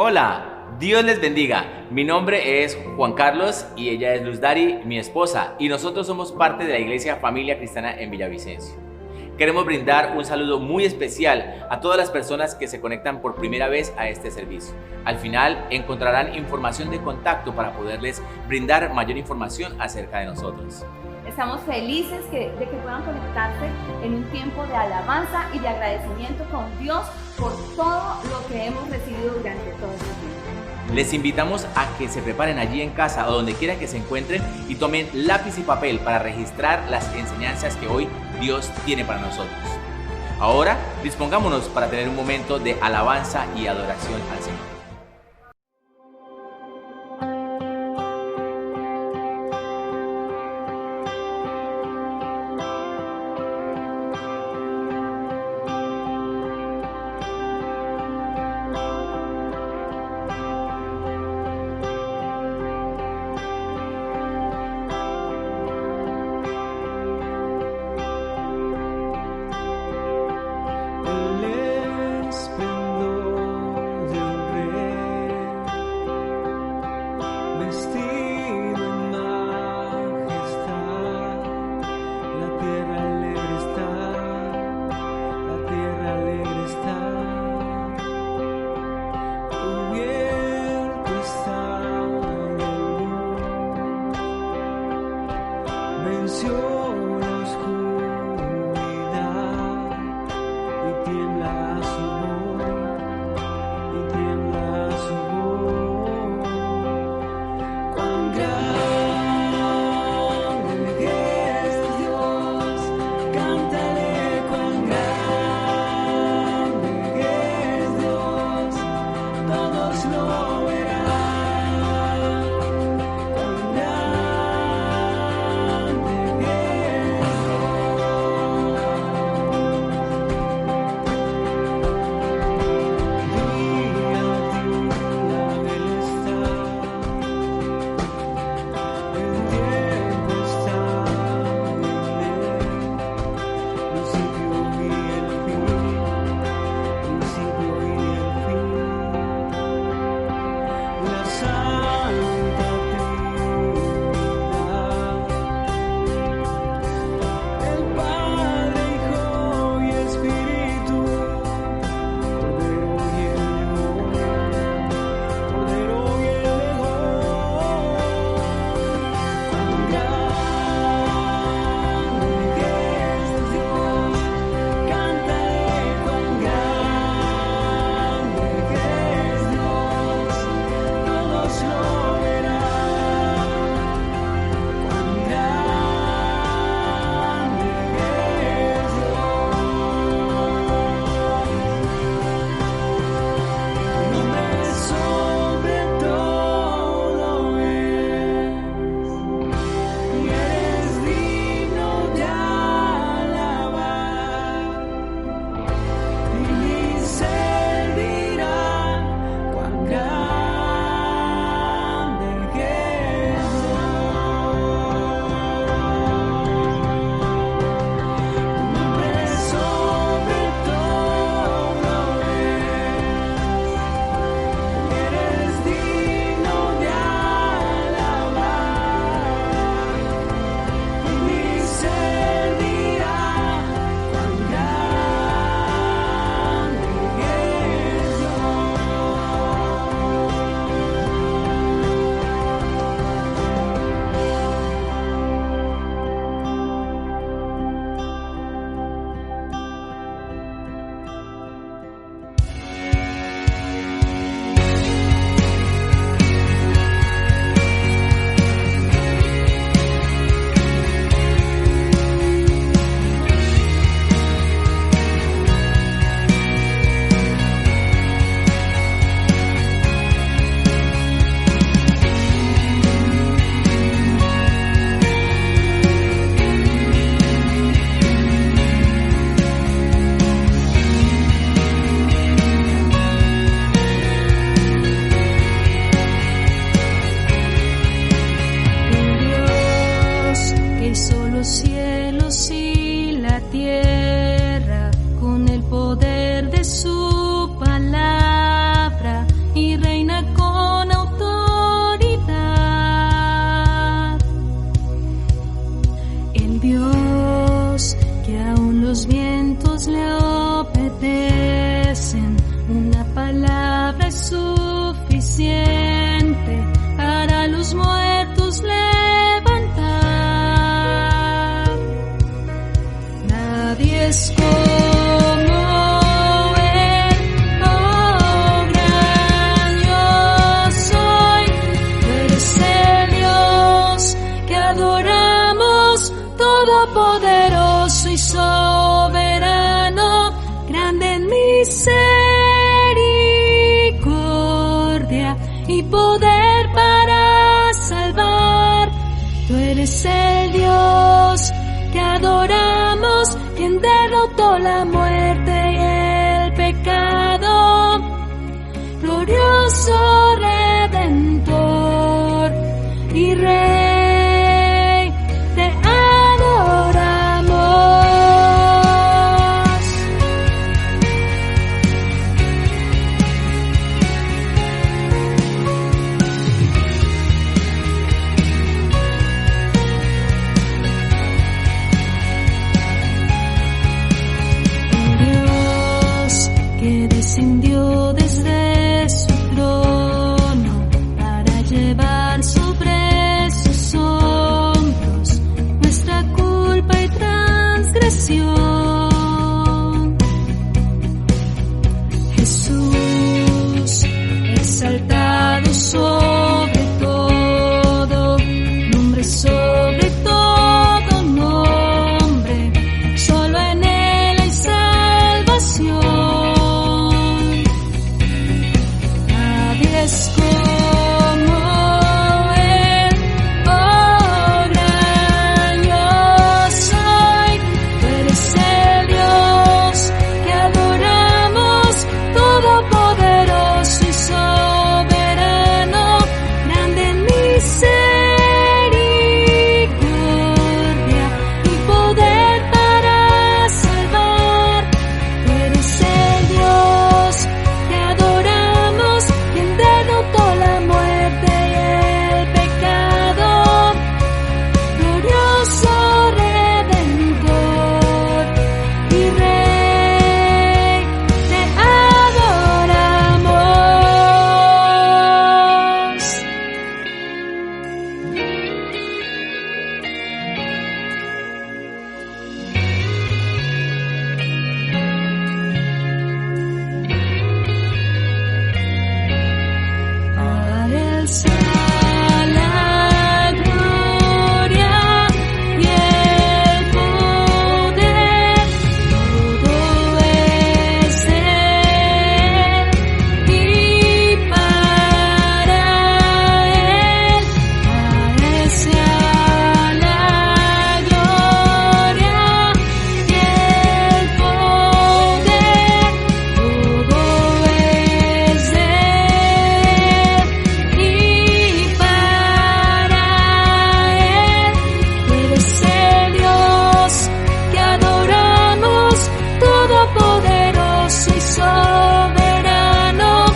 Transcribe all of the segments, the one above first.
Hola, Dios les bendiga. Mi nombre es Juan Carlos y ella es Luz Dari, mi esposa, y nosotros somos parte de la Iglesia Familia Cristiana en Villavicencio. Queremos brindar un saludo muy especial a todas las personas que se conectan por primera vez a este servicio. Al final encontrarán información de contacto para poderles brindar mayor información acerca de nosotros. Estamos felices de que puedan conectarse en un tiempo de alabanza y de agradecimiento con Dios por todo lo que hemos recibido durante todo este tiempo. Les invitamos a que se preparen allí en casa o donde quiera que se encuentren y tomen lápiz y papel para registrar las enseñanzas que hoy Dios tiene para nosotros. Ahora dispongámonos para tener un momento de alabanza y adoración al Señor. tierra con el poder de su palabra y reina. suficiente para los muertos levantar. Nadie es como Él, oh gran yo soy. Tú eres el Dios que adoramos, todopoderoso y soberano, grande en misericordia y poder para salvar. Tú eres el Dios que adoramos, quien derrotó la muerte y el pecado, glorioso Redentor y Rey, te adoramos. Dios que descendió desde su trono para llevar sobre sus hombros nuestra culpa y transgresión. Jesús, exaltado sobre todo nombre, sobre todo nombre, solo en Él hay salvación. Nadie es como Él, oh gran yo soy. Tú eres el Dios que adoramos, todopoderoso y soberano, grande en misericordia y poder para salvar. Tú eres el Dios que adoramos, quien derrotó la muerte y el pecado, glorioso Redentor y Rey, te adoramos. A Él sea la gloria y el poder, todo es de Él y para Él. A Él sea la gloria y el poder, todo es de Él y para Él. Tú eres el Dios que adoramos, todopoderoso y soberano,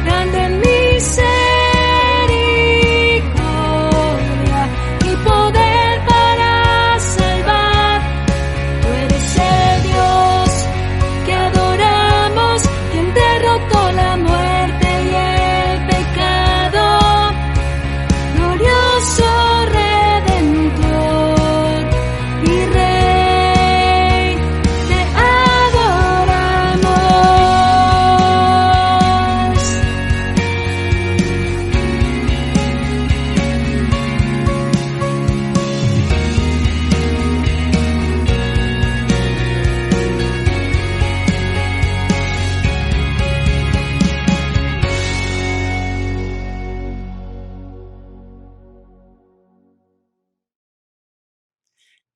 grande en misericordia y poder para salvar. Tú eres el Dios que adoramos, quien derrotó la muerte y el pecado, glorioso Redentor y Rey, te adoramos.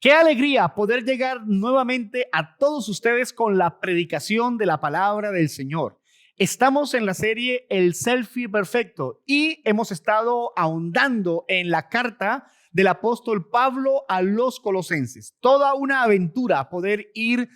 Qué alegría poder llegar nuevamente a todos ustedes con la predicación de la palabra del Señor. Estamos en la serie El Selfie Perfecto y hemos estado ahondando en la carta del apóstol Pablo a los Colosenses. Toda una aventura poder ir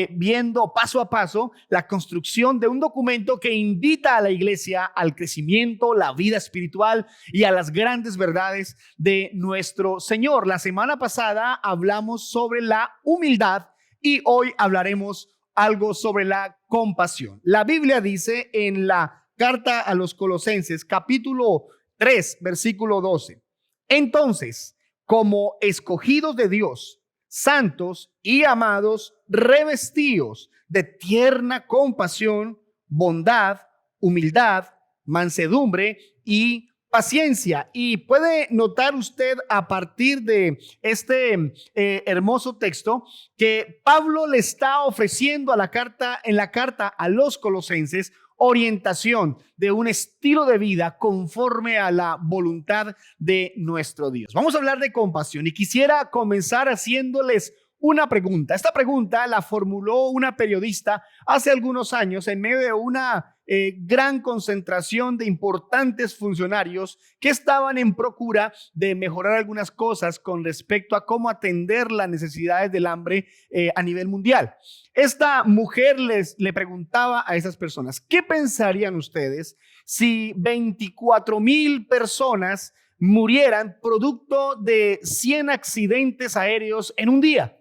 viendo paso a paso la construcción de un documento que invita a la iglesia al crecimiento, la vida espiritual y a las grandes verdades de nuestro Señor. La semana pasada hablamos sobre la humildad y hoy hablaremos algo sobre la compasión. La Biblia dice en la carta a los Colosenses, capítulo 3, versículo 12. Entonces, como escogidos de Dios, santos y amados, revestidos de tierna compasión, bondad, humildad, mansedumbre y paciencia. Y puede notar usted a partir de este hermoso texto que Pablo le está ofreciendo en la carta a los Colosenses orientación de un estilo de vida conforme a la voluntad de nuestro Dios. Vamos a hablar de compasión y quisiera comenzar haciéndoles una pregunta. Esta pregunta la formuló una periodista hace algunos años en medio de una gran concentración de importantes funcionarios que estaban en procura de mejorar algunas cosas con respecto a cómo atender las necesidades del hambre a nivel mundial. Esta mujer le preguntaba a esas personas, ¿qué pensarían ustedes si 24,000 personas murieran producto de 100 accidentes aéreos en un día?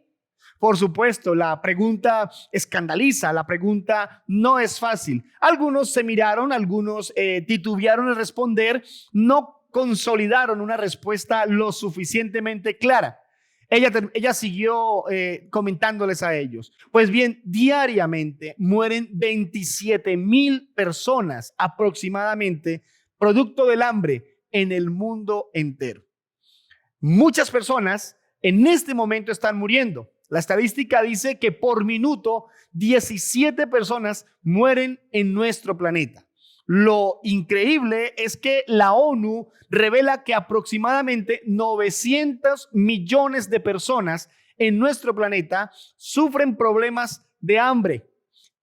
Por supuesto, la pregunta escandaliza, la pregunta no es fácil. Algunos se miraron, algunos titubearon en responder, no consolidaron una respuesta lo suficientemente clara. Ella siguió comentándoles a ellos. Pues bien, diariamente mueren 27,000 personas aproximadamente producto del hambre en el mundo entero. Muchas personas en este momento están muriendo. La estadística dice que por minuto 17 personas mueren en nuestro planeta. Lo increíble es que la ONU revela que aproximadamente 900 millones de personas en nuestro planeta sufren problemas de hambre.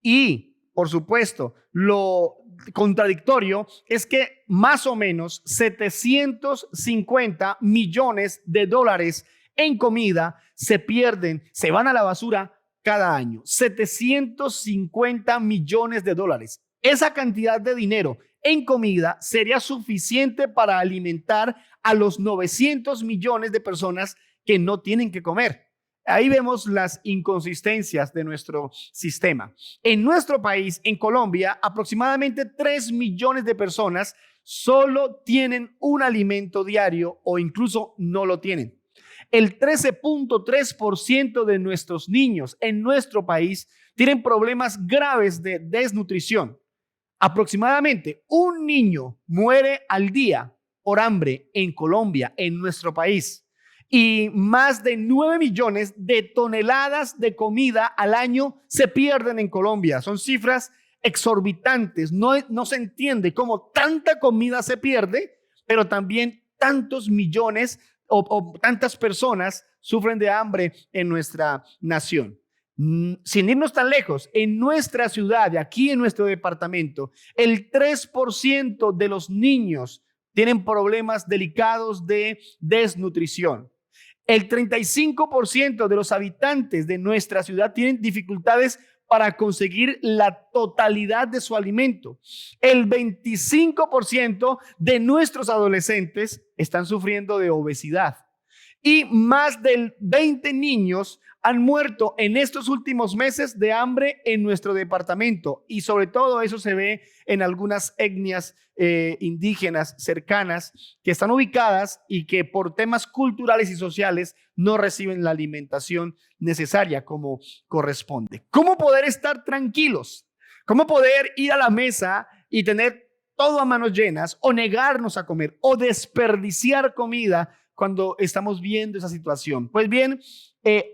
Y, por supuesto, lo contradictorio es que más o menos 750 millones de dólares en comida se pierden, se van a la basura cada año. 750 millones de dólares. Esa cantidad de dinero en comida sería suficiente para alimentar a los 900 millones de personas que no tienen que comer. Ahí vemos las inconsistencias de nuestro sistema. En nuestro país, en Colombia, aproximadamente 3 millones de personas solo tienen un alimento diario o incluso no lo tienen. El 13.3% de nuestros niños en nuestro país tienen problemas graves de desnutrición. Aproximadamente un niño muere al día por hambre en Colombia, en nuestro país. Y más de 9 millones de toneladas de comida al año se pierden en Colombia. Son cifras exorbitantes. No se entiende cómo tanta comida se pierde, pero también tantos millones o tantas personas sufren de hambre en nuestra nación. Sin irnos tan lejos, en nuestra ciudad, aquí en nuestro departamento, el 3% de los niños tienen problemas delicados de desnutrición. El 35% de los habitantes de nuestra ciudad tienen dificultades para conseguir la totalidad de su alimento. El 25% de nuestros adolescentes están sufriendo de obesidad. Y más de 20 niños han muerto en estos últimos meses de hambre en nuestro departamento. Y sobre todo eso se ve en algunas etnias indígenas cercanas que están ubicadas y que por temas culturales y sociales no reciben la alimentación necesaria como corresponde. ¿Cómo poder estar tranquilos? ¿Cómo poder ir a la mesa y tener todo a manos llenas o negarnos a comer o desperdiciar comida cuando estamos viendo esa situación? Pues bien,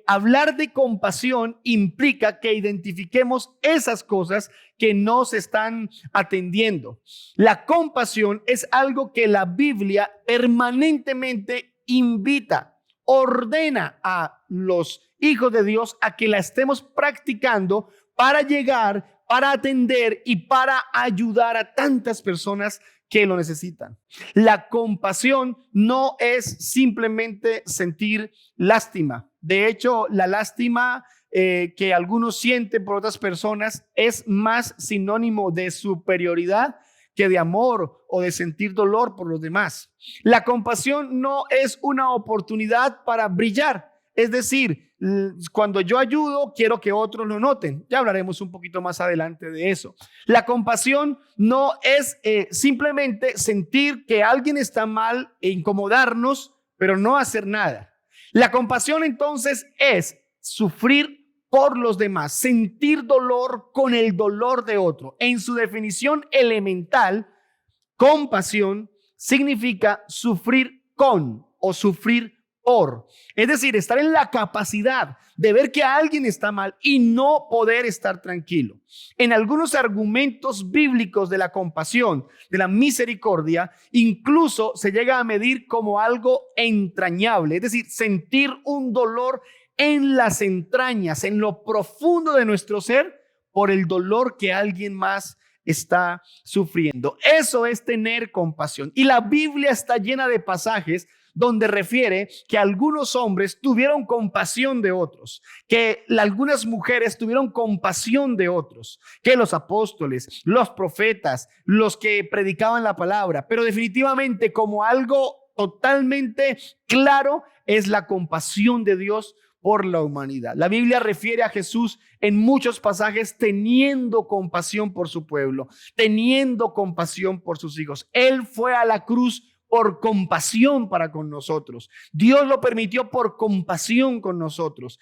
hablar de compasión implica que identifiquemos esas cosas que no se están atendiendo. La compasión es algo que la Biblia permanentemente invita, ordena a los hijos de Dios a que la estemos practicando para llegar, para atender y para ayudar a tantas personas que lo necesitan. La compasión no es simplemente sentir lástima. De hecho, la lástima que algunos sienten por otras personas es más sinónimo de superioridad que de amor o de sentir dolor por los demás. La compasión no es una oportunidad para brillar. Es decir, cuando yo ayudo, quiero que otros lo noten. Ya hablaremos un poquito más adelante de eso. La compasión no es simplemente sentir que alguien está mal e incomodarnos, pero no hacer nada. La compasión entonces es sufrir por los demás, sentir dolor con el dolor de otro. En su definición elemental, compasión significa sufrir con o sufrir por. Es decir, estar en la capacidad de ver que alguien está mal y no poder estar tranquilo. En algunos argumentos bíblicos de la compasión, de la misericordia, incluso se llega a medir como algo entrañable, es decir, sentir un dolor en las entrañas, en lo profundo de nuestro ser, por el dolor que alguien más está sufriendo. Eso es tener compasión. Y la Biblia está llena de pasajes donde refiere que algunos hombres tuvieron compasión de otros, que algunas mujeres tuvieron compasión de otros, que los apóstoles, los profetas, los que predicaban la palabra, pero definitivamente como algo totalmente claro es la compasión de Dios por la humanidad. La Biblia refiere a Jesús en muchos pasajes teniendo compasión por su pueblo, teniendo compasión por sus hijos. Él fue a la cruz por compasión para con nosotros. Dios lo permitió por compasión con nosotros.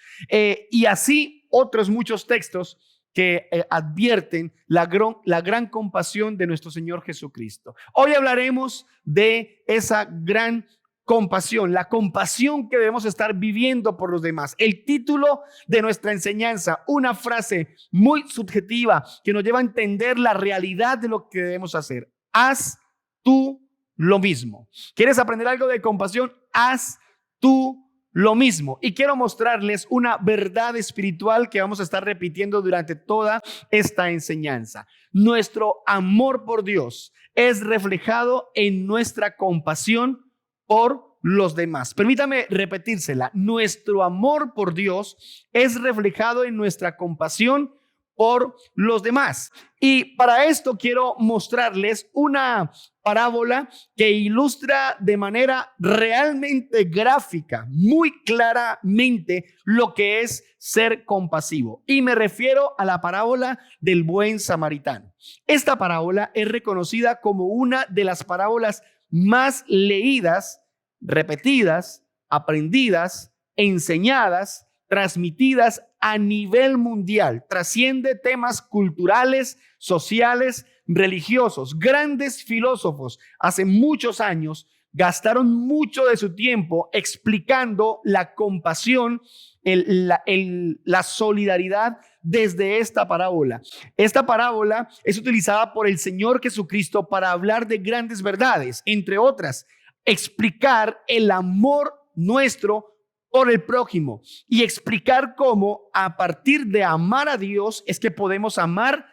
Y así otros muchos textos que advierten la gran compasión de nuestro Señor Jesucristo. Hoy hablaremos de esa gran compasión, la compasión que debemos estar viviendo por los demás. El título de nuestra enseñanza, una frase muy subjetiva que nos lleva a entender la realidad de lo que debemos hacer. Haz tú lo mismo. ¿Quieres aprender algo de compasión? Haz tú lo mismo. Y quiero mostrarles una verdad espiritual que vamos a estar repitiendo durante toda esta enseñanza. Nuestro amor por Dios es reflejado en nuestra compasión por los demás. Permítame repetírsela. Nuestro amor por Dios es reflejado en nuestra compasión por los demás. Y para esto quiero mostrarles una parábola que ilustra de manera realmente gráfica, muy claramente, lo que es ser compasivo. Y me refiero a la parábola del buen samaritano. Esta parábola es reconocida como una de las parábolas más leídas, repetidas, aprendidas, enseñadas, transmitidas a nivel mundial. Trasciende temas culturales, sociales, religiosos. Grandes filósofos hace muchos años gastaron mucho de su tiempo explicando la compasión, la solidaridad desde esta parábola. Esta parábola es utilizada por el Señor Jesucristo para hablar de grandes verdades, entre otras, explicar el amor nuestro por el prójimo y explicar cómo a partir de amar a Dios es que podemos amar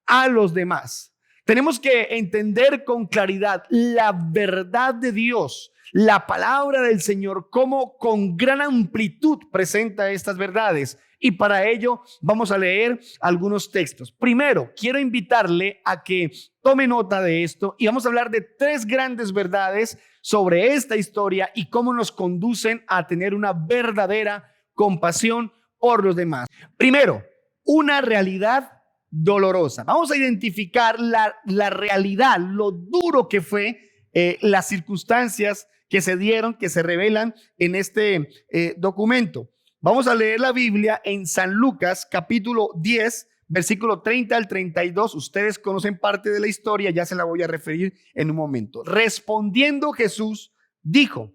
a los demás. Tenemos que entender con claridad la verdad de Dios, la palabra del Señor, cómo con gran amplitud presenta estas verdades. Y para ello vamos a leer algunos textos. Primero, quiero invitarle a que tome nota de esto y vamos a hablar de 3 grandes verdades sobre esta historia y cómo nos conducen a tener una verdadera compasión por los demás. Primero, una realidad dolorosa. Vamos a identificar la realidad, lo duro que fue las circunstancias que se dieron, que se revelan en este documento. Vamos a leer la Biblia en San Lucas, capítulo 10, versículo 30 al 32. Ustedes conocen parte de la historia, ya se la voy a referir en un momento. Respondiendo Jesús, dijo: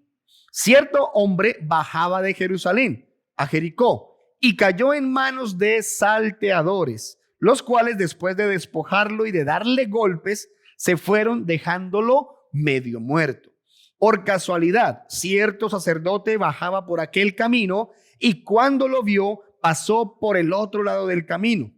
cierto hombre bajaba de Jerusalén a Jericó y cayó en manos de salteadores, los cuales después de despojarlo y de darle golpes, se fueron dejándolo medio muerto. Por casualidad, cierto sacerdote bajaba por aquel camino y cuando lo vio, pasó por el otro lado del camino.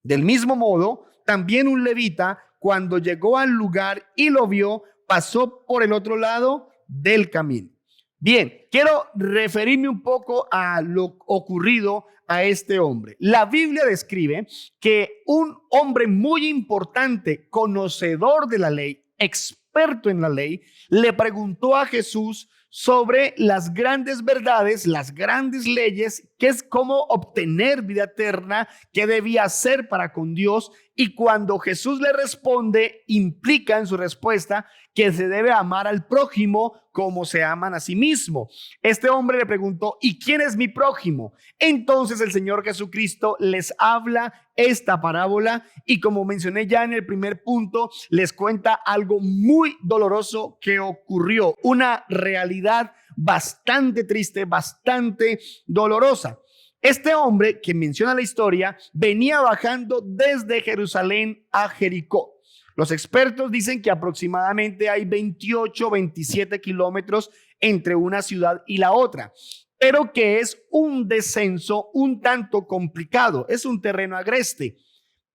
Del mismo modo, también un levita, cuando llegó al lugar y lo vio, pasó por el otro lado del camino. Bien, quiero referirme un poco a lo ocurrido a este hombre. La Biblia describe que un hombre muy importante, conocedor de la ley, experto en la ley, le preguntó a Jesús sobre las grandes verdades, las grandes leyes, que es cómo obtener vida eterna, qué debía hacer para con Dios. Y cuando Jesús le responde, implica en su respuesta que se debe amar al prójimo como se aman a sí mismo. Este hombre le preguntó, ¿y quién es mi prójimo? Entonces el Señor Jesucristo les habla esta parábola y, como mencioné ya en el primer punto, les cuenta algo muy doloroso que ocurrió, una realidad bastante triste, bastante dolorosa. Este hombre que menciona la historia venía bajando desde Jerusalén a Jericó. Los expertos dicen que aproximadamente hay 28, 27 kilómetros entre una ciudad y la otra, pero que es un descenso un tanto complicado, es un terreno agreste.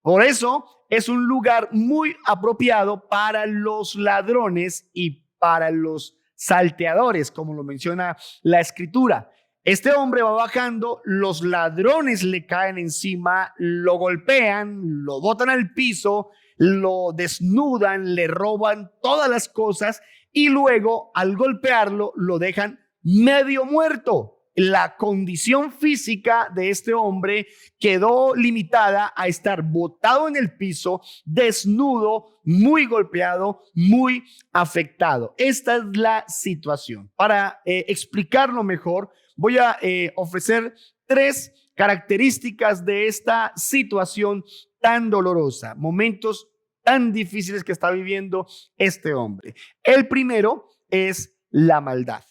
Por eso es un lugar muy apropiado para los ladrones y para los salteadores, como lo menciona la escritura. Este hombre va bajando, los ladrones le caen encima, lo golpean, lo botan al piso, lo desnudan, le roban todas las cosas y luego, al golpearlo, lo dejan medio muerto. La condición física de este hombre quedó limitada a estar botado en el piso, desnudo, muy golpeado, muy afectado. Esta es la situación. Para explicarlo mejor, voy a ofrecer 3 características de esta situación tan dolorosa, momentos tan difíciles que está viviendo este hombre. El primero es la maldad.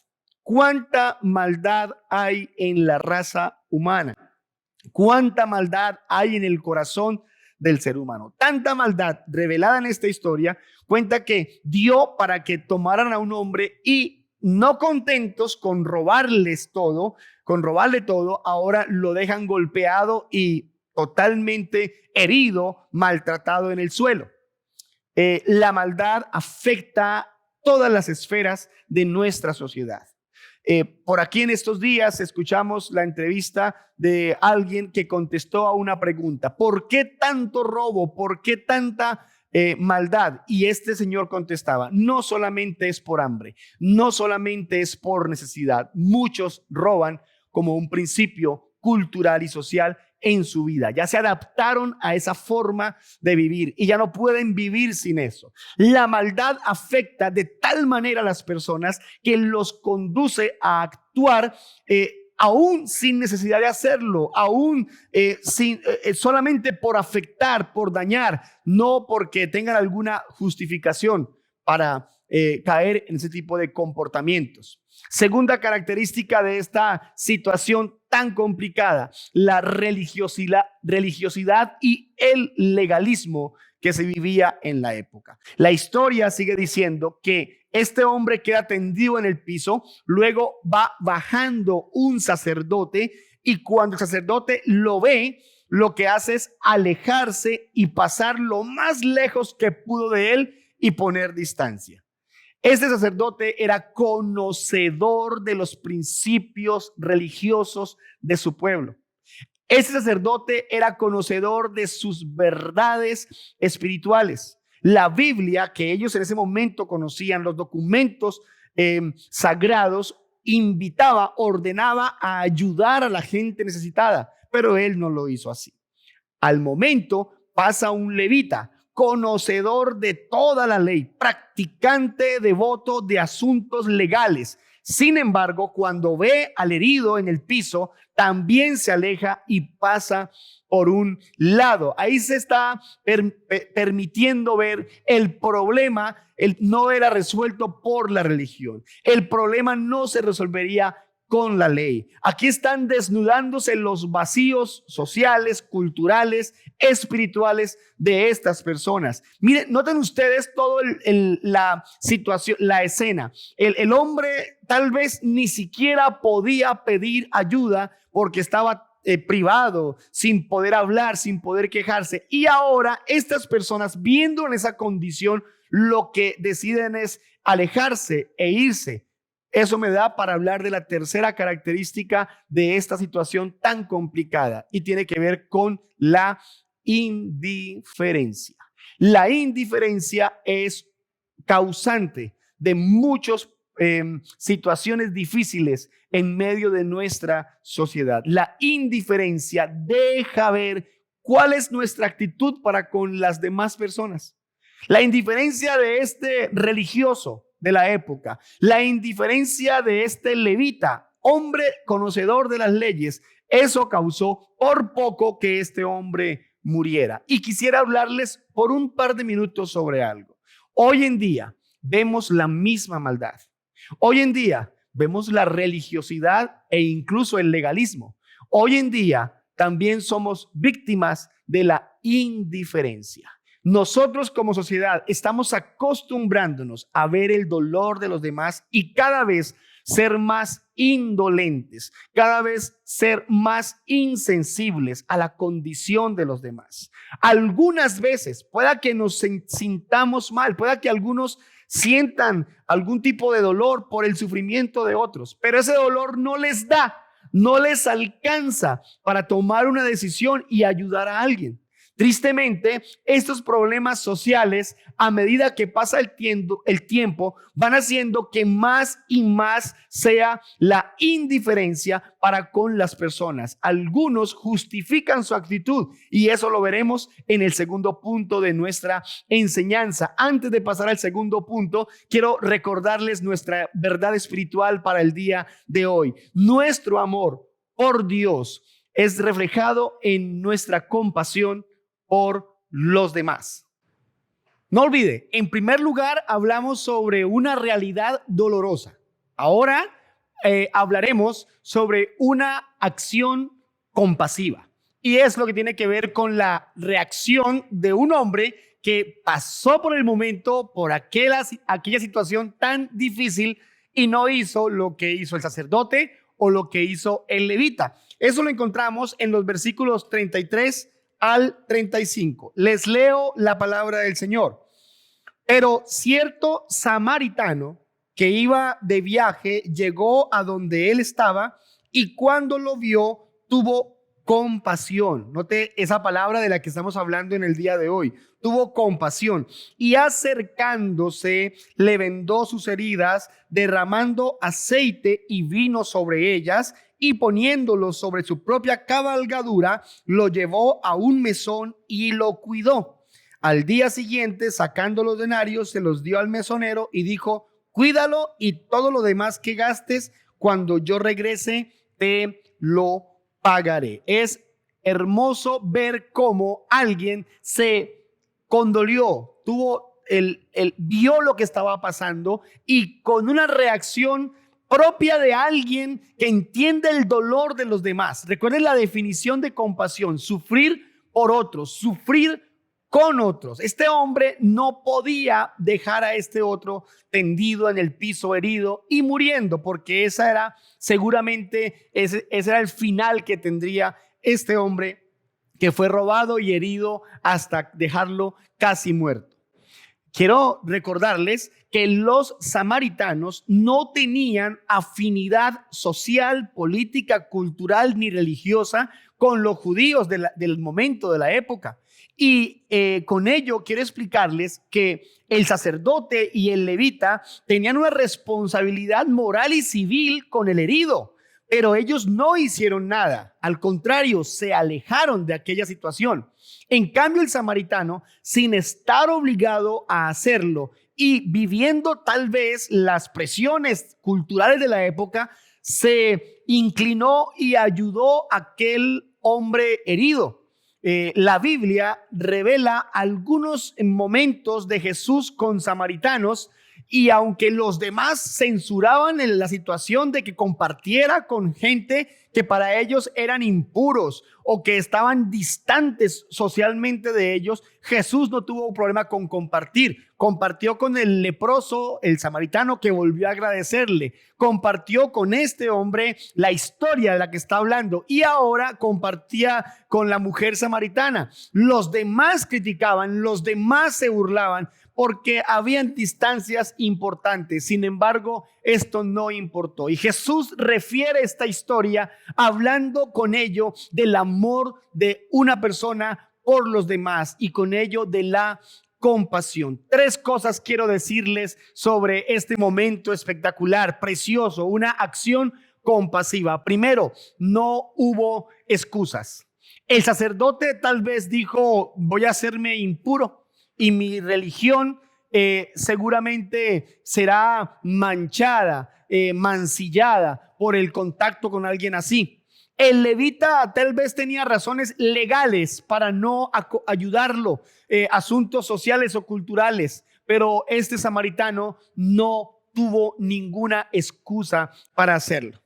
¿Cuánta maldad hay en la raza humana? ¿Cuánta maldad hay en el corazón del ser humano? Tanta maldad revelada en esta historia cuenta que dio para que tomaran a un hombre y, no contentos con robarle todo, ahora lo dejan golpeado y totalmente herido, maltratado en el suelo. La maldad afecta todas las esferas de nuestra sociedad. Por aquí en estos días escuchamos la entrevista de alguien que contestó a una pregunta: ¿por qué tanto robo? ¿Por qué tanta maldad? Y este señor contestaba: no solamente es por hambre, no solamente es por necesidad. Muchos roban como un principio cultural y social en su vida. Ya se adaptaron a esa forma de vivir y ya no pueden vivir sin eso. La maldad afecta de tal manera a las personas que los conduce a actuar aún sin necesidad de hacerlo, aún solamente por afectar, por dañar, no porque tengan alguna justificación para caer en ese tipo de comportamientos. Segunda característica de esta situación tan complicada: la religiosidad y el legalismo que se vivía en la época. La historia sigue diciendo que este hombre queda tendido en el piso, luego va bajando un sacerdote y cuando el sacerdote lo ve, lo que hace es alejarse y pasar lo más lejos que pudo de él y poner distancia. Este sacerdote era conocedor de los principios religiosos de su pueblo. Este sacerdote era conocedor de sus verdades espirituales. La Biblia, que ellos en ese momento conocían, los documentos sagrados, invitaba, ordenaba a ayudar a la gente necesitada, pero él no lo hizo así. Al momento pasa un levita, conocedor de toda la ley, practicante devoto de asuntos legales. Sin embargo, cuando ve al herido en el piso, también se aleja y pasa por un lado. Ahí se está permitiendo ver el problema. No era resuelto por la religión. El problema no se resolvería con la ley. Aquí están desnudándose los vacíos sociales, culturales, espirituales de estas personas. Miren, noten ustedes todo la situación, la escena. El hombre tal vez ni siquiera podía pedir ayuda porque estaba privado, sin poder hablar, sin poder quejarse. Y ahora estas personas, viendo en esa condición, lo que deciden es alejarse e irse. Eso me da para hablar de la tercera característica de esta situación tan complicada y tiene que ver con la indiferencia. La indiferencia es causante de muchos situaciones difíciles en medio de nuestra sociedad. La indiferencia deja ver cuál es nuestra actitud para con las demás personas. La indiferencia de este religioso de la época, la indiferencia de este levita, hombre conocedor de las leyes, eso causó por poco que este hombre muriera. Y quisiera hablarles por un par de minutos sobre algo. Hoy en día vemos la misma maldad. Hoy en día vemos la religiosidad e incluso el legalismo. Hoy en día también somos víctimas de la indiferencia. Nosotros como sociedad estamos acostumbrándonos a ver el dolor de los demás y cada vez ser más indolentes, cada vez ser más insensibles a la condición de los demás. Algunas veces pueda que nos sintamos mal, pueda que algunos sientan algún tipo de dolor por el sufrimiento de otros, pero ese dolor no les alcanza para tomar una decisión y ayudar a alguien. Tristemente, estos problemas sociales, a medida que pasa el tiempo, van haciendo que más y más sea la indiferencia para con las personas. Algunos justifican su actitud y eso lo veremos en el segundo punto de nuestra enseñanza. Antes de pasar al segundo punto, quiero recordarles nuestra verdad espiritual para el día de hoy. Nuestro amor por Dios es reflejado en nuestra compasión por los demás. No olvide, en primer lugar hablamos sobre una realidad dolorosa. Ahora hablaremos sobre una acción compasiva. Y es lo que tiene que ver con la reacción de un hombre que pasó por el momento, por aquella situación tan difícil y no hizo lo que hizo el sacerdote o lo que hizo el levita. Eso lo encontramos en los versículos 33 al 35. Les leo la palabra del Señor. Pero cierto samaritano que iba de viaje llegó a donde él estaba y cuando lo vio tuvo compasión. Note esa palabra de la que estamos hablando en el día de hoy. Tuvo compasión y acercándose le vendó sus heridas, derramando aceite y vino sobre ellas y poniéndolo sobre su propia cabalgadura, lo llevó a un mesón y lo cuidó. Al día siguiente, sacando los denarios, se los dio al mesonero y dijo: cuídalo y todo lo demás que gastes, cuando yo regrese, te lo pagaré. Es hermoso ver cómo alguien se condolió, vio lo que estaba pasando y con una reacción propia de alguien que entiende el dolor de los demás. Recuerden la definición de compasión: sufrir por otros, sufrir con otros. Este hombre no podía dejar a este otro tendido en el piso, herido y muriendo, porque ese era el final que tendría este hombre que fue robado y herido hasta dejarlo casi muerto. Quiero recordarles que los samaritanos no tenían afinidad social, política, cultural ni religiosa con los judíos del momento, de la época. Y con ello quiero explicarles que el sacerdote y el levita tenían una responsabilidad moral y civil con el herido, pero ellos no hicieron nada. Al contrario, se alejaron de aquella situación. En cambio, el samaritano, sin estar obligado a hacerlo y viviendo tal vez las presiones culturales de la época, se inclinó y ayudó a aquel hombre herido. La Biblia revela algunos momentos de Jesús con samaritanos, y aunque los demás censuraban en la situación de que compartiera con gente que para ellos eran impuros o que estaban distantes socialmente de ellos, Jesús no tuvo problema con compartir. Compartió con el leproso, el samaritano, que volvió a agradecerle. Compartió con este hombre la historia de la que está hablando y ahora compartía con la mujer samaritana. Los demás criticaban, los demás se burlaban, porque habían distancias importantes. Sin embargo, esto no importó. Y Jesús refiere esta historia hablando con ello del amor de una persona por los demás y con ello de la compasión. 3 cosas quiero decirles sobre este momento espectacular, precioso, una acción compasiva. Primero, no hubo excusas. El sacerdote tal vez dijo, voy a hacerme impuro y mi religión seguramente será manchada, mancillada por el contacto con alguien así. El levita tal vez tenía razones legales para no ayudarlo, asuntos sociales o culturales, pero este samaritano no tuvo ninguna excusa para hacerlo.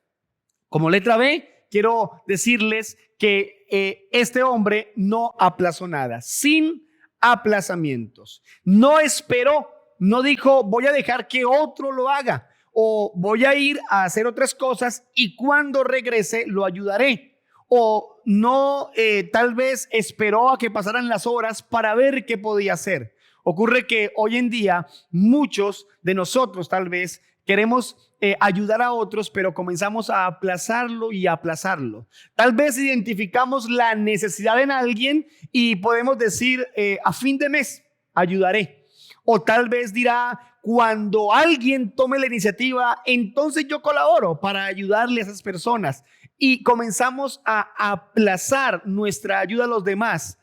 Como letra B, quiero decirles que este hombre no aplazó nada, sin aplazamientos. No esperó, no dijo voy a dejar que otro lo haga o voy a ir a hacer otras cosas y cuando regrese lo ayudaré. O no, tal vez esperó a que pasaran las horas para ver qué podía hacer. Ocurre que hoy en día muchos de nosotros tal vez queremos ayudar a otros, pero comenzamos a aplazarlo y aplazarlo. Tal vez identificamos la necesidad en alguien y podemos decir a fin de mes ayudaré. O tal vez dirá, cuando alguien tome la iniciativa, entonces yo colaboro para ayudarle a esas personas. Y comenzamos a aplazar nuestra ayuda a los demás.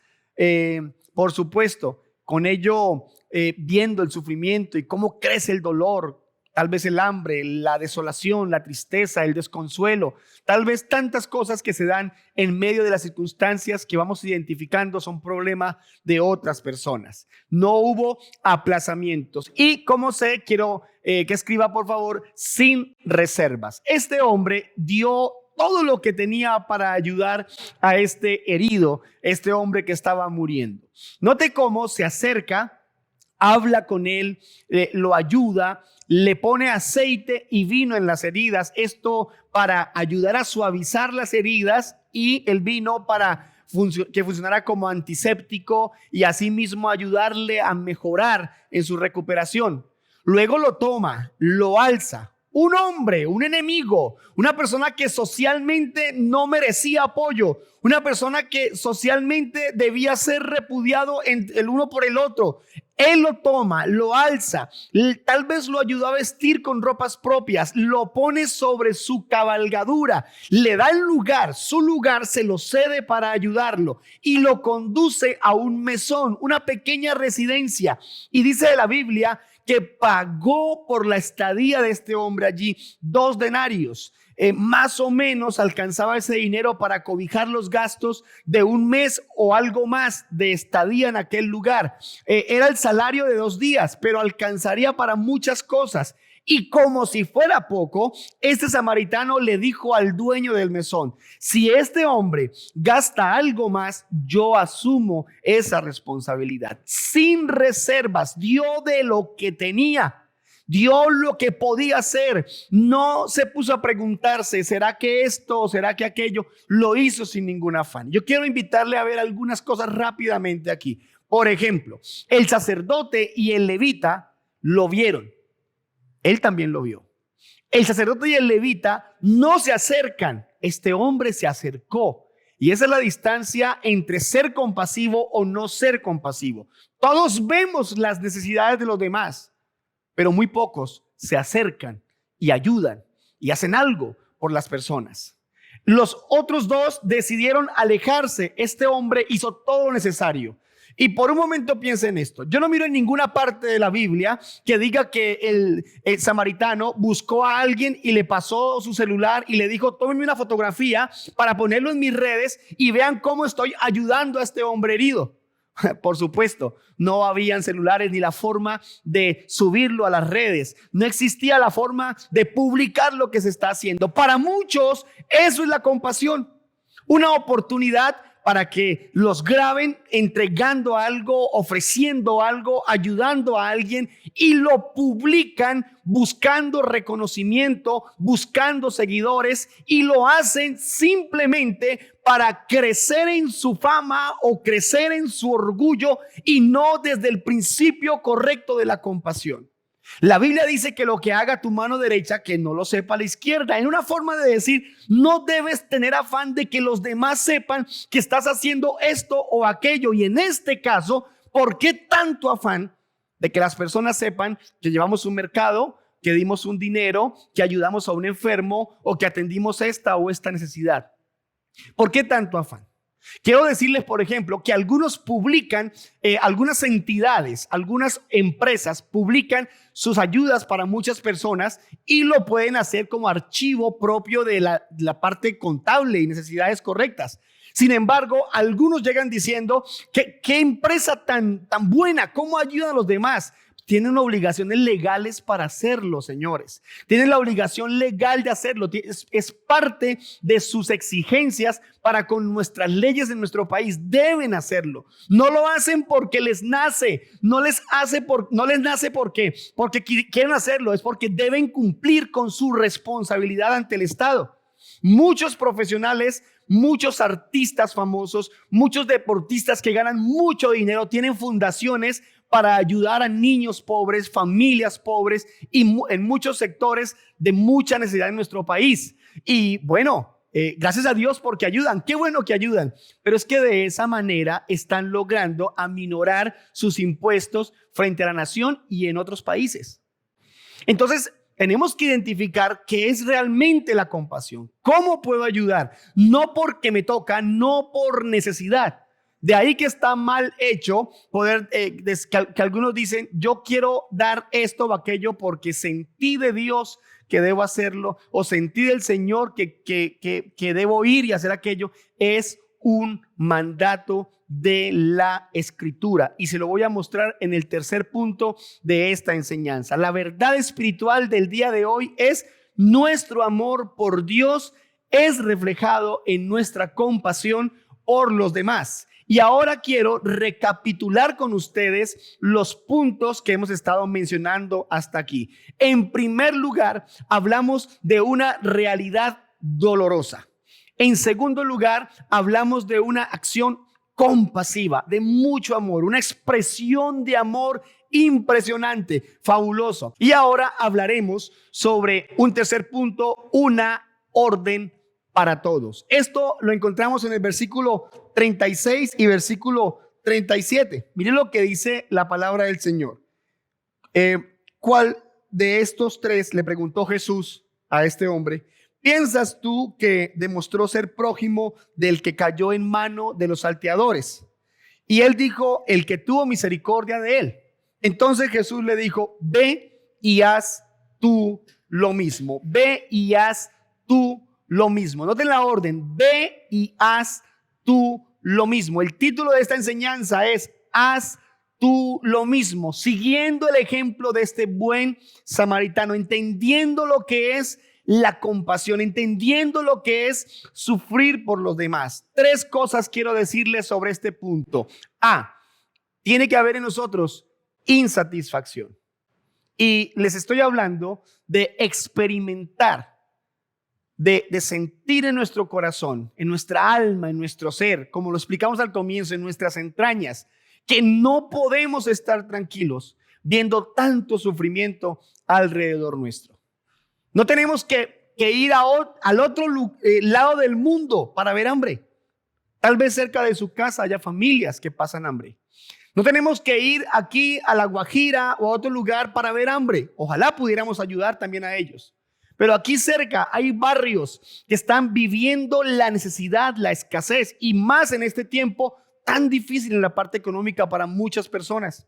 Por supuesto, con ello viendo el sufrimiento y cómo crece el dolor, tal vez el hambre, la desolación, la tristeza, el desconsuelo, tal vez tantas cosas que se dan en medio de las circunstancias que vamos identificando son problema de otras personas. No hubo aplazamientos. Y como sé, quiero que escriba por favor sin reservas. Este hombre dio todo lo que tenía para ayudar a este herido, este hombre que estaba muriendo. Note cómo se acerca, habla con él, lo ayuda, le pone aceite y vino en las heridas, esto para ayudar a suavizar las heridas, y el vino para que funcionara como antiséptico y asimismo ayudarle a mejorar en su recuperación. Luego lo toma, lo alza. Un hombre, un enemigo, una persona que socialmente no merecía apoyo, una persona que socialmente debía ser repudiado el uno por el otro. Él lo toma, lo alza, tal vez lo ayudó a vestir con ropas propias, lo pone sobre su cabalgadura, le da el lugar, su lugar se lo cede para ayudarlo y lo conduce a un mesón, una pequeña residencia. Y dice de la Biblia que pagó por la estadía de este hombre allí 2 denarios. Más o menos alcanzaba ese dinero para cobijar los gastos de un mes o algo más de estadía en aquel lugar. Era el salario de 2 días, pero alcanzaría para muchas cosas. Y como si fuera poco, este samaritano le dijo al dueño del mesón: si este hombre gasta algo más, yo asumo esa responsabilidad. Sin reservas, dio de lo que tenía. Dio lo que podía hacer. No se puso a preguntarse, ¿será que esto o será que aquello? Lo hizo sin ningún afán. Yo quiero invitarle a ver algunas cosas rápidamente aquí. Por ejemplo, el sacerdote y el levita lo vieron. Él también lo vio. El sacerdote y el levita no se acercan. Este hombre se acercó. Y esa es la distancia entre ser compasivo o no ser compasivo. Todos vemos las necesidades de los demás, pero muy pocos se acercan y ayudan y hacen algo por las personas. Los otros 2 decidieron alejarse. Este hombre hizo todo lo necesario. Y por un momento piensa en esto. Yo no miro en ninguna parte de la Biblia que diga que el samaritano buscó a alguien y le pasó su celular y le dijo: tómenme una fotografía para ponerlo en mis redes y vean cómo estoy ayudando a este hombre herido. Por supuesto, no habían celulares ni la forma de subirlo a las redes. No existía la forma de publicar lo que se está haciendo. Para muchos, eso es la compasión. Una oportunidad para que los graben entregando algo, ofreciendo algo, ayudando a alguien, y lo publican buscando reconocimiento, buscando seguidores, y lo hacen simplemente para crecer en su fama o crecer en su orgullo y no desde el principio correcto de la compasión. La Biblia dice que lo que haga tu mano derecha, que no lo sepa la izquierda. En una forma de decir, no debes tener afán de que los demás sepan que estás haciendo esto o aquello. Y en este caso, ¿por qué tanto afán de que las personas sepan que llevamos un mercado, que dimos un dinero, que ayudamos a un enfermo o que atendimos esta o esta necesidad? ¿Por qué tanto afán? Quiero decirles, por ejemplo, que algunos publican, algunas entidades, algunas empresas publican sus ayudas para muchas personas y lo pueden hacer como archivo propio de la parte contable y necesidades correctas. Sin embargo, algunos llegan diciendo que qué empresa tan buena, cómo ayuda a los demás. Tienen obligaciones legales para hacerlo, señores. Tienen la obligación legal de hacerlo. Es parte de sus exigencias para con nuestras leyes en nuestro país. Deben hacerlo. No lo hacen porque les nace. No les nace porque quieren hacerlo. Es porque deben cumplir con su responsabilidad ante el Estado. Muchos profesionales, muchos artistas famosos, muchos deportistas que ganan mucho dinero tienen fundaciones para ayudar a niños pobres, familias pobres y en muchos sectores de mucha necesidad en nuestro país. Y bueno, gracias a Dios porque ayudan. Qué bueno que ayudan. Pero es que de esa manera están logrando aminorar sus impuestos frente a la nación y en otros países. Entonces, tenemos que identificar qué es realmente la compasión. ¿Cómo puedo ayudar? No porque me toca, no por necesidad. De ahí que está mal hecho poder, que algunos dicen, yo quiero dar esto o aquello porque sentí de Dios que debo hacerlo o sentí del Señor que debo ir y hacer aquello. Es un mandato de la Escritura y se lo voy a mostrar en el tercer punto de esta enseñanza. La verdad espiritual del día de hoy es nuestro amor por Dios es reflejado en nuestra compasión por los demás. Y ahora quiero recapitular con ustedes los puntos que hemos estado mencionando hasta aquí. En primer lugar, hablamos de una realidad dolorosa. En segundo lugar, hablamos de una acción compasiva, de mucho amor, una expresión de amor impresionante, fabuloso. Y ahora hablaremos sobre un tercer punto, una orden para todos. Esto lo encontramos en el versículo 36 y versículo 37. Miren lo que dice la palabra del Señor. ¿Cuál de estos tres, le preguntó Jesús a este hombre, piensas tú que demostró ser prójimo del que cayó en mano de los salteadores? Y él dijo, el que tuvo misericordia de él. Entonces Jesús le dijo, ve y haz tú lo mismo. Ve y haz tú lo mismo. Noten la orden, ve y haz tú lo mismo. El título de esta enseñanza es haz tú lo mismo, siguiendo el ejemplo de este buen samaritano, entendiendo lo que es la compasión, entendiendo lo que es sufrir por los demás. Tres cosas quiero decirles sobre este punto. Tiene que haber en nosotros insatisfacción. Y les estoy hablando de experimentar, de sentir en nuestro corazón, en nuestra alma, en nuestro ser, como lo explicamos al comienzo, en nuestras entrañas, que no podemos estar tranquilos viendo tanto sufrimiento alrededor nuestro. No tenemos que ir al otro lado del mundo para ver hambre. Tal vez cerca de su casa haya familias que pasan hambre. No tenemos que ir aquí a La Guajira o a otro lugar para ver hambre. Ojalá pudiéramos ayudar también a ellos. Pero aquí cerca hay barrios que están viviendo la necesidad, la escasez y más en este tiempo tan difícil en la parte económica para muchas personas.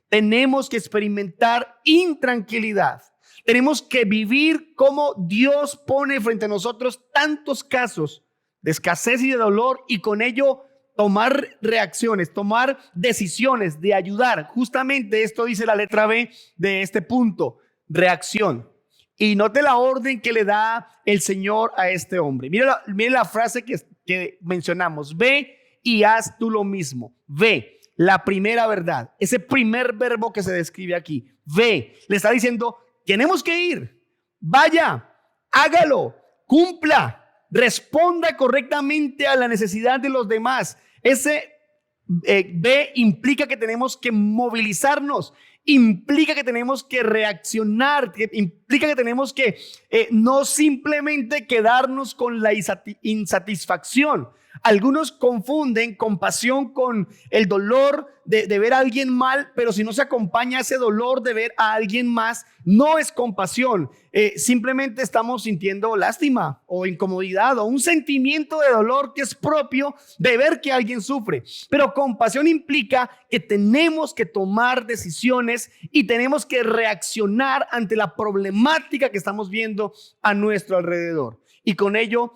Tenemos que experimentar intranquilidad. Tenemos que vivir como Dios pone frente a nosotros tantos casos de escasez y de dolor y con ello tomar reacciones, tomar decisiones de ayudar. Justamente esto dice la letra B de este punto, reacción. Y note la orden que le da el Señor a este hombre. Mire la frase que mencionamos. Ve y haz tú lo mismo. Ve, la primera verdad. Ese primer verbo que se describe aquí. Ve, le está diciendo, tenemos que ir. Vaya, hágalo, cumpla, responda correctamente a la necesidad de los demás. Ese ve implica que tenemos que movilizarnos. Implica que tenemos que reaccionar, implica que tenemos que no simplemente quedarnos con la insatisfacción. Algunos confunden compasión con el dolor de ver a alguien mal, pero si no se acompaña ese dolor de ver a alguien más, no es compasión. Simplemente estamos sintiendo lástima o incomodidad o un sentimiento de dolor que es propio de ver que alguien sufre. Pero compasión implica que tenemos que tomar decisiones y tenemos que reaccionar ante la problemática que estamos viendo a nuestro alrededor. Y con ello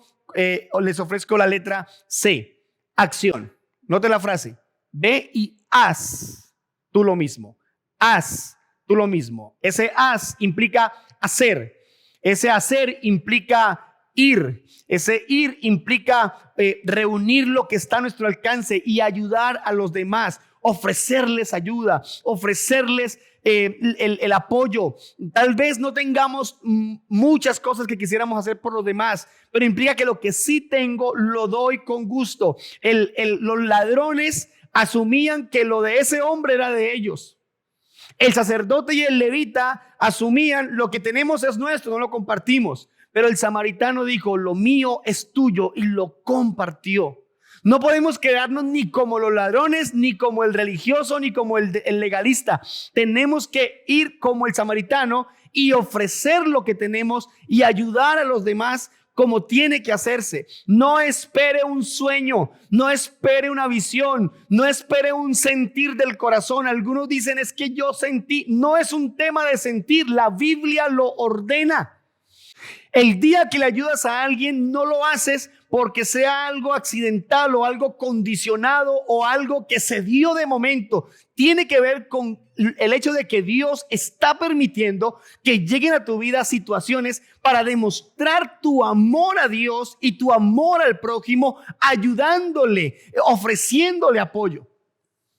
les ofrezco la letra C, acción. Note la frase, ve y haz tú lo mismo. Haz tú lo mismo. Ese haz implica hacer. Ese hacer implica ir. Ese ir implica reunir lo que está a nuestro alcance y ayudar a los demás, ofrecerles ayuda, ofrecerles el apoyo. Tal vez no tengamos muchas cosas que quisiéramos hacer por los demás, pero implica que lo que sí tengo lo doy con gusto. Los ladrones asumían que lo de ese hombre era de ellos. El sacerdote y el levita asumían lo que tenemos es nuestro, no lo compartimos. Pero el samaritano dijo, lo mío es tuyo, y lo compartió. No podemos quedarnos ni como los ladrones, ni como el religioso, ni como el legalista. Tenemos que ir como el samaritano y ofrecer lo que tenemos y ayudar a los demás como tiene que hacerse. No espere un sueño, no espere una visión, no espere un sentir del corazón. Algunos dicen, es que yo sentí. No es un tema de sentir, la Biblia lo ordena. El día que le ayudas a alguien, no lo haces porque sea algo accidental o algo condicionado o algo que se dio de momento. Tiene que ver con el hecho de que Dios está permitiendo que lleguen a tu vida situaciones para demostrar tu amor a Dios y tu amor al prójimo, ayudándole, ofreciéndole apoyo.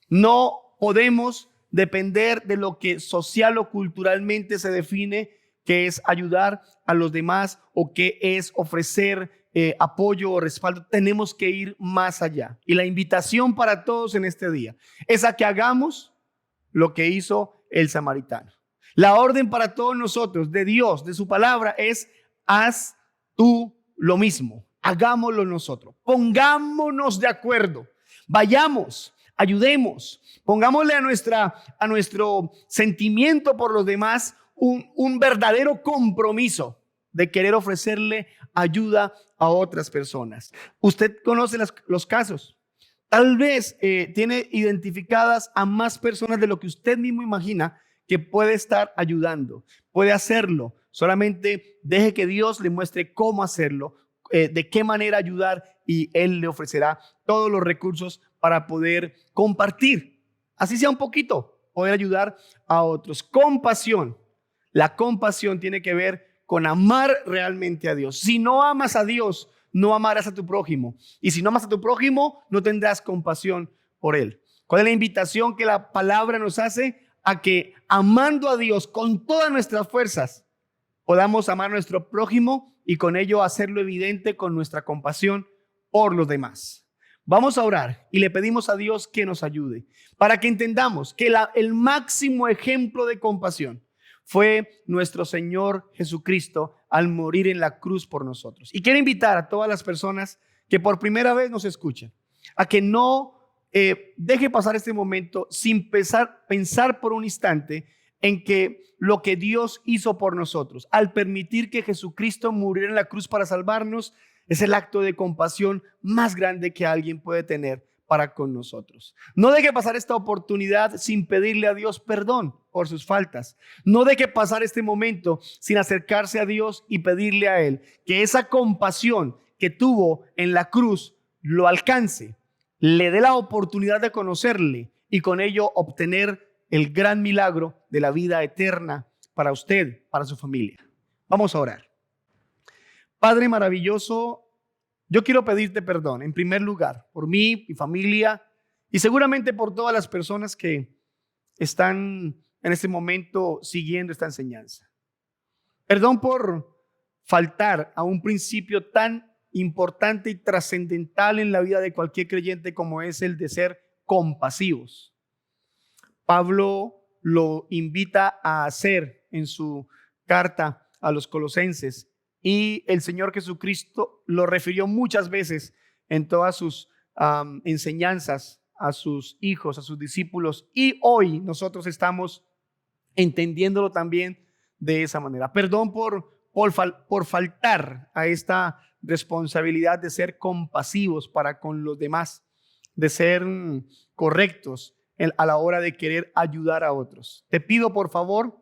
No podemos depender de lo que social o culturalmente se define que es ayudar a los demás o que es ofrecer apoyo o respaldo. Tenemos que ir más allá. Y la invitación para todos en este día es a que hagamos lo que hizo el samaritano. La orden para todos nosotros de Dios, de su palabra, es haz tú lo mismo. Hagámoslo nosotros. Pongámonos de acuerdo. Vayamos, ayudemos. Pongámosle a nuestro sentimiento por los demás un verdadero compromiso de querer ofrecerle ayuda a otras personas. Usted conoce los casos. Tal vez tiene identificadas a más personas de lo que usted mismo imagina que puede estar ayudando. Puede hacerlo. Solamente deje que Dios le muestre cómo hacerlo, de qué manera ayudar, y Él le ofrecerá todos los recursos para poder compartir. Así sea un poquito, poder ayudar a otros. Compasión. La compasión tiene que ver con amar realmente a Dios. Si no amas a Dios, no amarás a tu prójimo. Y si no amas a tu prójimo, no tendrás compasión por él. ¿Cuál es la invitación que la palabra nos hace? A que amando a Dios con todas nuestras fuerzas, podamos amar a nuestro prójimo y con ello hacerlo evidente con nuestra compasión por los demás. Vamos a orar y le pedimos a Dios que nos ayude para que entendamos que el máximo ejemplo de compasión fue nuestro Señor Jesucristo al morir en la cruz por nosotros. Y quiero invitar a todas las personas que por primera vez nos escuchan a que no deje pasar este momento sin pensar por un instante en que lo que Dios hizo por nosotros al permitir que Jesucristo muriera en la cruz para salvarnos es el acto de compasión más grande que alguien puede tener para con nosotros. No deje pasar esta oportunidad sin pedirle a Dios perdón por sus faltas. No deje pasar este momento sin acercarse a Dios y pedirle a Él que esa compasión que tuvo en la cruz lo alcance, le dé la oportunidad de conocerle y con ello obtener el gran milagro de la vida eterna para usted, para su familia. Vamos a orar. Padre maravilloso, yo quiero pedirte perdón, en primer lugar, por mí, mi familia y seguramente por todas las personas que están en este momento siguiendo esta enseñanza. Perdón por faltar a un principio tan importante y trascendental en la vida de cualquier creyente como es el de ser compasivos. Pablo lo invita a hacer en su carta a los Colosenses. Y el Señor Jesucristo lo refirió muchas veces en todas sus enseñanzas a sus hijos, a sus discípulos, y hoy nosotros estamos entendiéndolo también de esa manera. Perdón por faltar a esta responsabilidad de ser compasivos para con los demás, de ser correctos a la hora de querer ayudar a otros. Te pido, por favor,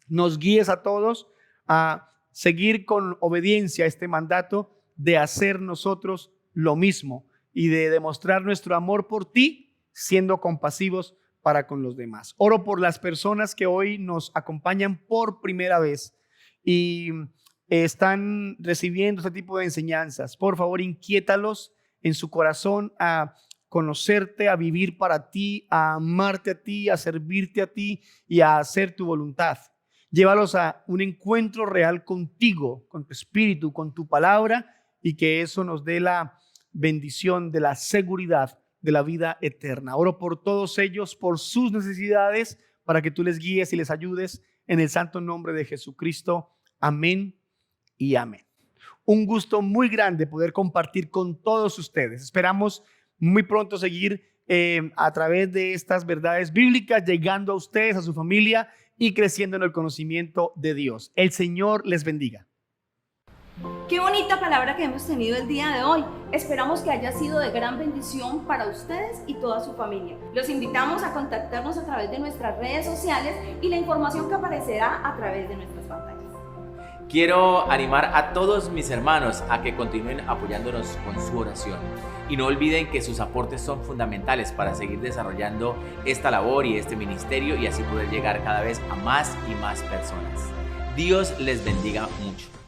nos guíes a todos a seguir con obediencia a este mandato de hacer nosotros lo mismo y de demostrar nuestro amor por ti siendo compasivos para con los demás. Oro por las personas que hoy nos acompañan por primera vez y están recibiendo este tipo de enseñanzas. Por favor, inquiétalos en su corazón a conocerte, a vivir para ti, a amarte a ti, a servirte a ti y a hacer tu voluntad. Llévalos a un encuentro real contigo, con tu espíritu, con tu palabra, y que eso nos dé la bendición de la seguridad de la vida eterna. Oro por todos ellos, por sus necesidades, para que tú les guíes y les ayudes en el santo nombre de Jesucristo. Amén y amén. Un gusto muy grande poder compartir con todos ustedes. Esperamos muy pronto seguir a través de estas verdades bíblicas, llegando a ustedes, a su familia y creciendo en el conocimiento de Dios. El Señor les bendiga. Qué bonita palabra que hemos tenido el día de hoy. Esperamos que haya sido de gran bendición para ustedes y toda su familia. Los invitamos a contactarnos a través de nuestras redes sociales y la información que aparecerá a través de nuestras pantallas. Quiero animar a todos mis hermanos a que continúen apoyándonos con su oración. Y no olviden que sus aportes son fundamentales para seguir desarrollando esta labor y este ministerio y así poder llegar cada vez a más y más personas. Dios les bendiga mucho.